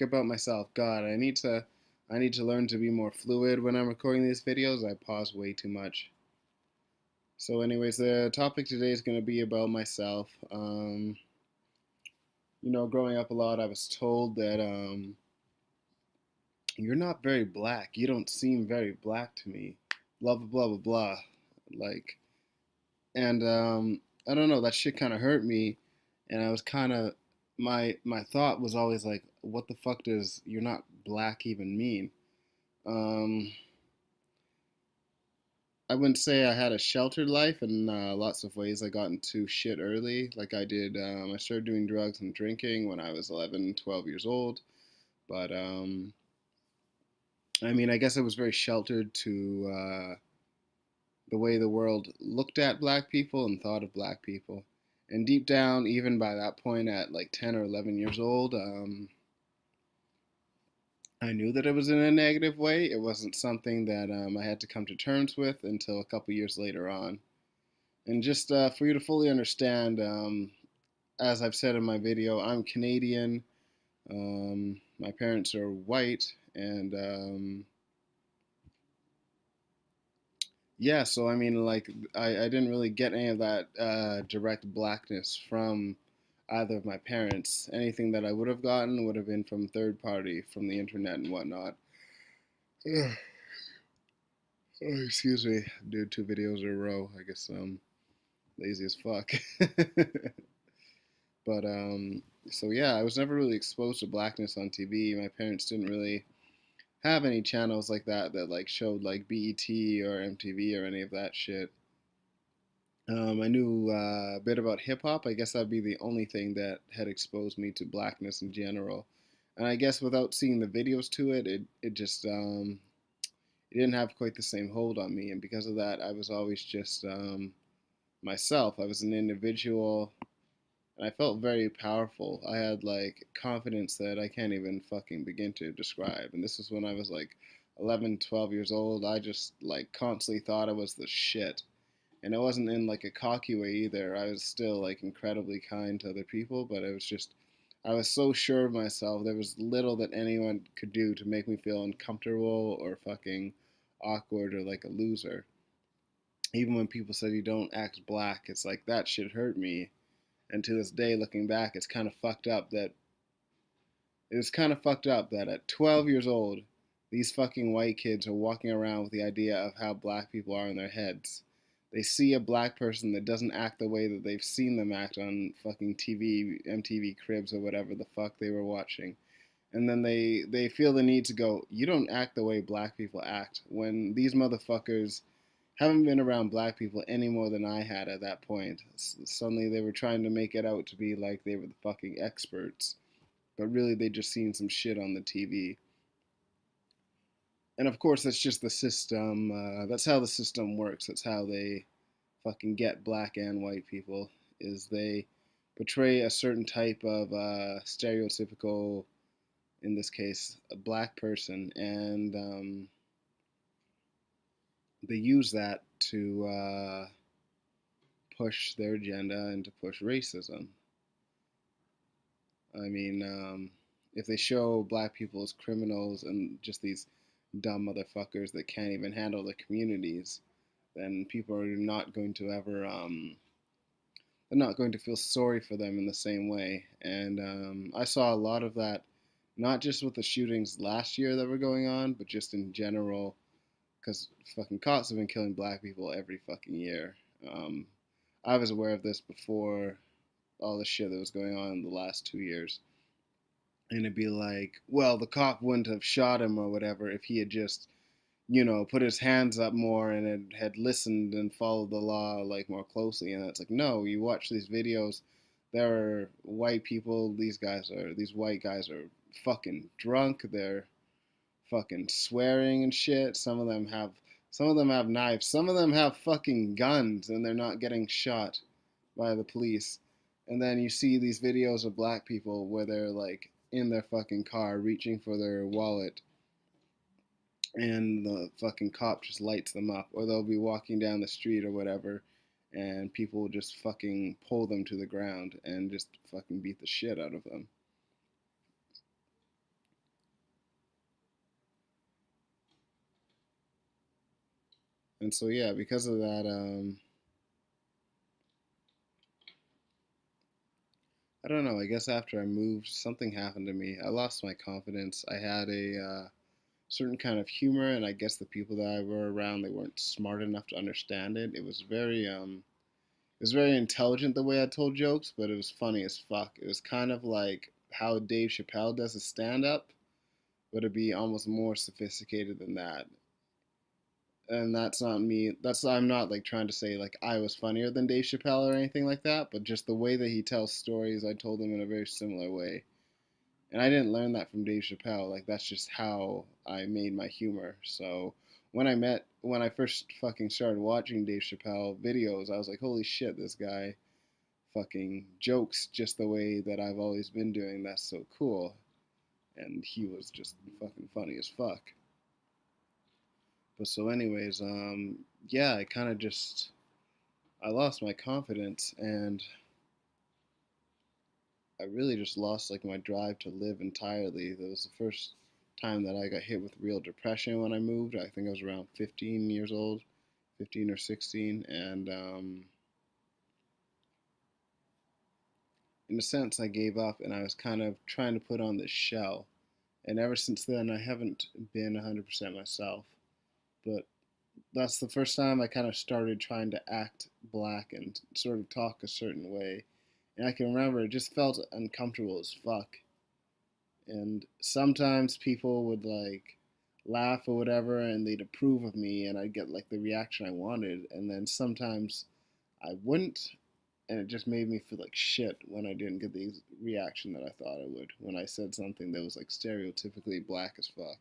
About myself. God, I need to learn to be more fluid when I'm recording these videos. I pause way too much. So anyways, the topic today is going to be about myself. Growing up a lot, I was told that you're not very black. You don't seem very black to me. Blah blah blah blah blah. Like, and I don't know. That shit kind of hurt me, and I was kind of my thought was always like, what the fuck does "you're not black" even mean? Um, I wouldn't say I had a sheltered life in lots of ways. I got into shit early. Like I did, I started doing drugs and drinking when I was 11, 12 years old. But I mean, I guess I was very sheltered to the way the world looked at black people and thought of black people. And deep down, even by that point at like 10 or 11 years old, I knew that it was in a negative way. It wasn't something that I had to come to terms with until a couple years later on. And just for you to fully understand, as I've said in my video, I'm Canadian. My parents are white, and yeah, so I mean, like, I didn't really get any of that direct blackness from either of my parents. Anything that I would have gotten would have been from third party, from the internet and whatnot. Ugh. Oh, excuse me, did two videos in a row. I guess lazy as fuck. But so yeah, I was never really exposed to blackness on TV. My parents didn't really have any channels like that like showed like BET or MTV or any of that shit. I knew a bit about hip hop. I guess that'd be the only thing that had exposed me to blackness in general. And I guess without seeing the videos to it, it just it didn't have quite the same hold on me. And because of that, I was always just myself. I was an individual, and I felt very powerful. I had like confidence that I can't even fucking begin to describe. And this was when I was like 11, 12 years old. I just like constantly thought I was the shit. And it wasn't in like a cocky way either. I was still like incredibly kind to other people, but it was just I was so sure of myself. There was little that anyone could do to make me feel uncomfortable or fucking awkward or like a loser. Even when people said you don't act black, it's like that shit hurt me. And to this day, looking back, it's kind of fucked up that at 12 years old, these fucking white kids are walking around with the idea of how black people are in their heads. They see a black person that doesn't act the way that they've seen them act on fucking TV, MTV Cribs or whatever the fuck they were watching. And then they feel the need to go, you don't act the way black people act. When these motherfuckers haven't been around black people any more than I had at that point. Suddenly they were trying to make it out to be like they were the fucking experts, but really they just seen some shit on the TV. And of course, that's just the system. That's how the system works. That's how they fucking get black and white people. Is they portray a certain type of stereotypical, in this case, a black person, and they use that to push their agenda and to push racism. I mean, if they show black people as criminals and just these dumb motherfuckers that can't even handle their communities, then people are not going to ever, they're not going to feel sorry for them in the same way. And I saw a lot of that, not just with the shootings last year that were going on, but just in general, because fucking cops have been killing black people every fucking year. Um, I was aware of this before all the shit that was going on in the last 2 years. And it'd be like, well, the cop wouldn't have shot him or whatever if he had just, put his hands up more and had listened and followed the law like more closely. And it's like, no, you watch these videos, there are white people. These white guys are fucking drunk. They're fucking swearing and shit. Some of them have knives. Some of them have fucking guns, and they're not getting shot by the police. And then you see these videos of black people where they're like in their fucking car reaching for their wallet, and the fucking cop just lights them up, or they'll be walking down the street or whatever, and people will just fucking pull them to the ground and just fucking beat the shit out of them. And so yeah, because of that, I don't know. I guess after I moved, something happened to me. I lost my confidence. I had a certain kind of humor, and I guess the people that I were around, they weren't smart enough to understand it. It was very intelligent the way I told jokes, but it was funny as fuck. It was kind of like how Dave Chappelle does his stand up, but it'd be almost more sophisticated than that. And that's not me. That's I'm not like trying to say like I was funnier than Dave Chappelle or anything like that, but just the way that he tells stories, I told him in a very similar way. And I didn't learn that from Dave Chappelle. Like that's just how I made my humor. So when I first fucking started watching Dave Chappelle videos, I was like, holy shit, this guy fucking jokes just the way that I've always been doing. That's so cool. And he was just fucking funny as fuck. But so, anyways, yeah, I kind of just I lost my confidence, and I really just lost like my drive to live entirely. That was the first time that I got hit with real depression when I moved. I think I was around 15 years old, 15 or 16, and in a sense, I gave up, and I was kind of trying to put on this shell. And ever since then, I haven't been 100% myself. But that's the first time I kind of started trying to act black and sort of talk a certain way. And I can remember it just felt uncomfortable as fuck. And sometimes people would like laugh or whatever and they'd approve of me and I'd get like the reaction I wanted. And then sometimes I wouldn't. And it just made me feel like shit when I didn't get the reaction that I thought I would when I said something that was like stereotypically black as fuck.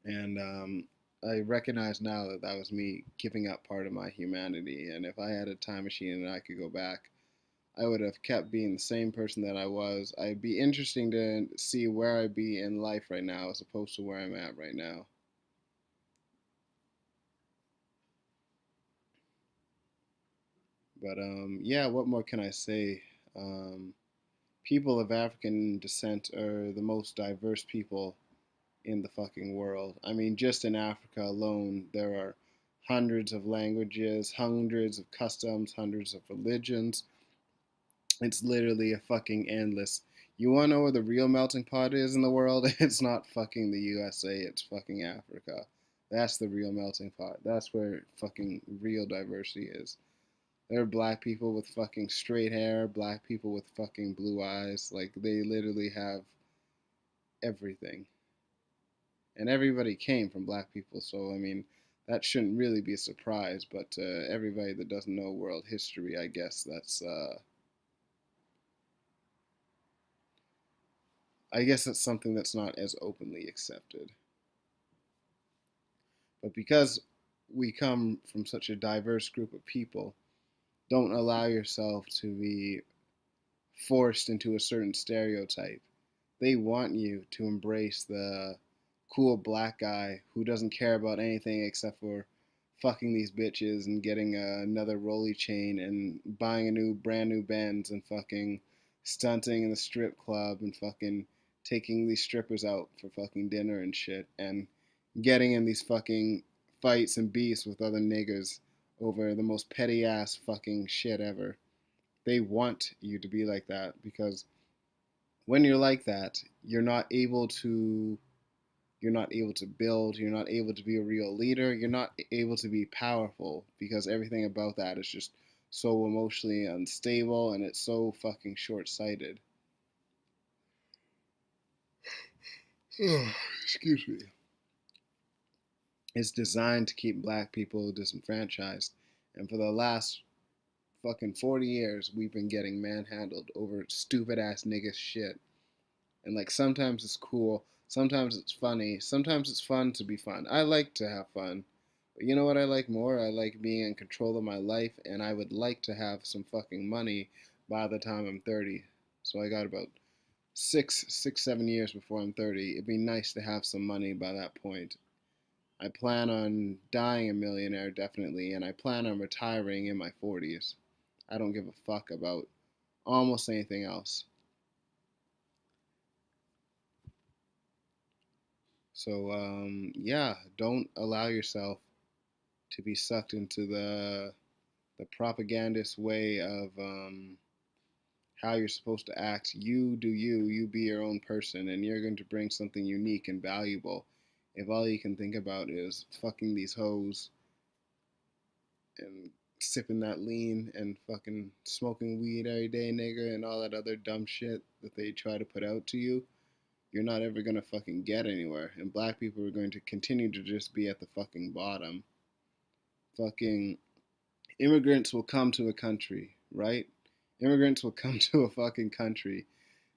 And I recognize now that that was me giving up part of my humanity. And if I had a time machine and I could go back, I would have kept being the same person that I was. I'd be interesting to see where I'd be in life right now as opposed to where I'm at right now. But yeah, what more can I say? Um, People of African descent are the most diverse people in the fucking world. I mean, just in Africa alone, there are hundreds of languages, hundreds of customs, hundreds of religions. It's literally a fucking endless. You want to know where the real melting pot is in the world? It's not fucking the USA, it's fucking Africa. That's the real melting pot. That's where fucking real diversity is. There are black people with fucking straight hair, black people with fucking blue eyes. Like, they literally have everything. And everybody came from black people, so I mean, that shouldn't really be a surprise. But everybody that doesn't know world history, I guess that's something that's not as openly accepted. But because we come from such a diverse group of people, don't allow yourself to be forced into a certain stereotype. They want you to embrace the cool black guy who doesn't care about anything except for fucking these bitches and getting another rolly chain and buying a new brand new Benz and fucking stunting in the strip club and fucking taking these strippers out for fucking dinner and shit and getting in these fucking fights and beefs with other niggers over the most petty ass fucking shit ever. They want you to be like that because when you're like that, you're not able to build, you're not able to be a real leader, you're not able to be powerful because everything about that is just so emotionally unstable and it's so fucking short-sighted. Excuse me. It's designed to keep black people disenfranchised. And for the last fucking 40 years, we've been getting manhandled over stupid ass nigga shit. And like sometimes it's cool, sometimes it's funny, sometimes it's fun to be fun. I like to have fun. But you know what I like more? I like being in control of my life and I would like to have some fucking money by the time I'm 30. So I got about 7 years before I'm 30. It'd be nice to have some money by that point. I plan on dying a millionaire definitely and I plan on retiring in my 40s. I don't give a fuck about almost anything else. So yeah, don't allow yourself to be sucked into the propagandist way of how you're supposed to act. You do you. You be your own person, and you're going to bring something unique and valuable. If all you can think about is fucking these hoes and sipping that lean and fucking smoking weed every day, nigga, and all that other dumb shit that they try to put out to you, you're not ever gonna fucking get anywhere. And black people are going to continue to just be at the fucking bottom. Fucking immigrants will come to a country, right? Immigrants will come to a fucking country,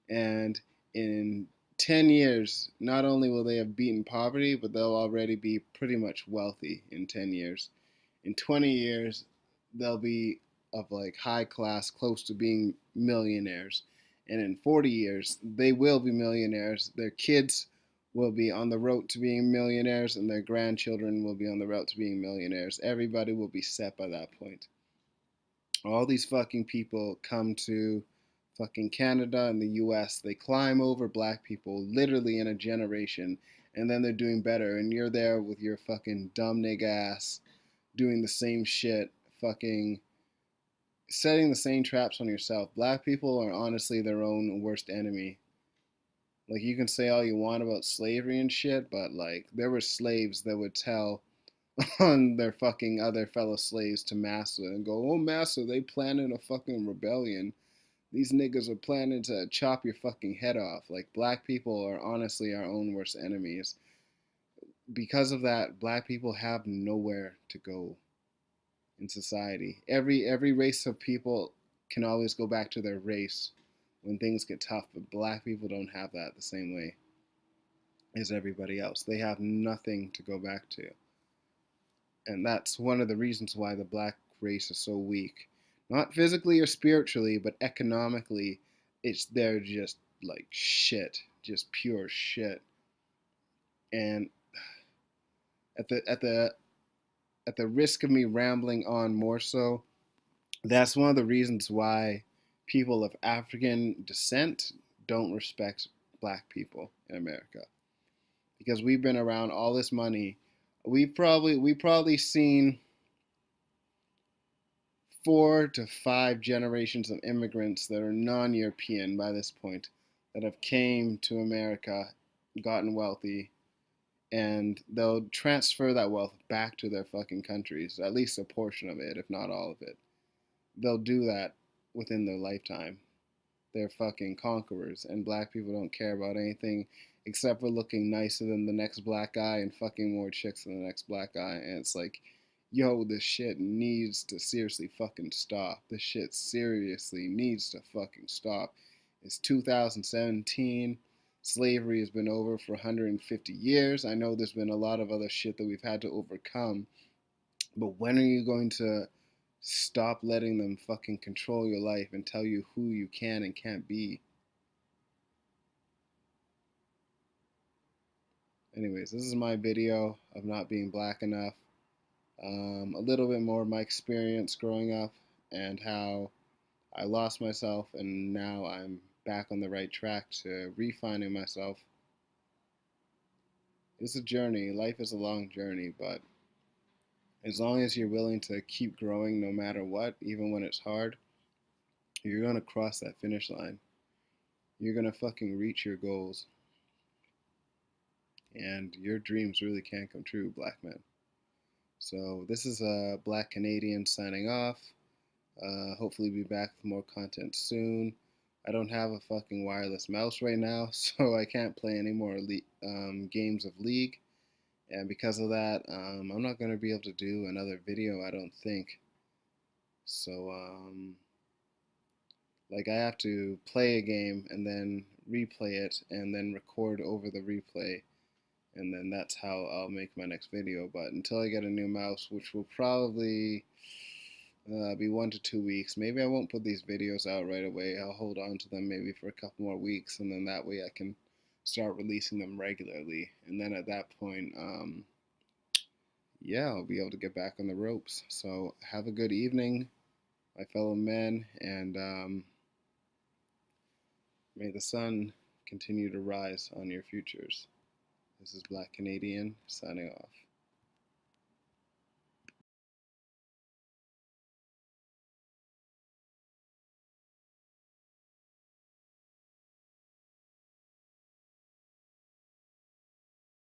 and in 10 years, not only will they have beaten poverty, but they'll already be pretty much wealthy in 10 years. In 20 years, they'll be of like high class, close to being millionaires. And in 40 years, they will be millionaires. Their kids will be on the road to being millionaires, and their grandchildren will be on the road to being millionaires. Everybody will be set by that point. All these fucking people come to fucking Canada and the US. They climb over black people literally in a generation, and then they're doing better. And you're there with your fucking dumb nigga ass doing the same shit, fucking setting the same traps on yourself. Black people are honestly their own worst enemy. Like, you can say all you want about slavery and shit, but like, there were slaves that would tell on their fucking other fellow slaves to massa and go, oh, massa, they planning a fucking rebellion. These niggas are planning to chop your fucking head off. Like, black people are honestly our own worst enemies. Because of that, black people have nowhere to go in society. Every race of people can always go back to their race when things get tough, but black people don't have that the same way as everybody else. They have nothing to go back to. And that's one of the reasons why the black race is so weak. Not physically or spiritually, but economically, they're just like shit, just pure shit. And at the at the at the risk of me rambling on more so, that's one of the reasons why people of African descent don't respect black people in America, because we've been around all this money. We probably seen 4 to 5 generations of immigrants that are non-European by this point that have came to America, gotten wealthy, and they'll transfer that wealth back to their fucking countries, at least a portion of it, if not all of it. They'll do that within their lifetime. They're fucking conquerors, and black people don't care about anything except for looking nicer than the next black guy and fucking more chicks than the next black guy. And it's like, yo, this shit needs to seriously fucking stop. This shit seriously needs to fucking stop. It's 2017. Slavery has been over for 150 years. I know there's been a lot of other shit that we've had to overcome, but when are you going to stop letting them fucking control your life and tell you who you can and can't be? Anyways, this is my video of not being black enough. A little bit more of my experience growing up and how I lost myself, and now I'm back on the right track to refining myself. It's a journey. Life is a long journey, but as long as you're willing to keep growing no matter what, even when it's hard, you're gonna cross that finish line. You're gonna fucking reach your goals, and your dreams really can come true, black men. So this is a Black Canadian signing off. Hopefully be back with more content soon. I don't have a fucking wireless mouse right now, so I can't play any more games of League. And because of that, I'm not going to be able to do another video, I don't think. So, like, I have to play a game and then replay it and then record over the replay. And then that's how I'll make my next video. But until I get a new mouse, which will probably be 1 to 2 weeks. Maybe I won't put these videos out right away. I'll hold on to them maybe for a couple more weeks, and then that way I can start releasing them regularly. And then at that point, yeah, I'll be able to get back on the ropes. So have a good evening, my fellow men, and may the sun continue to rise on your futures. This is Black Canadian signing off.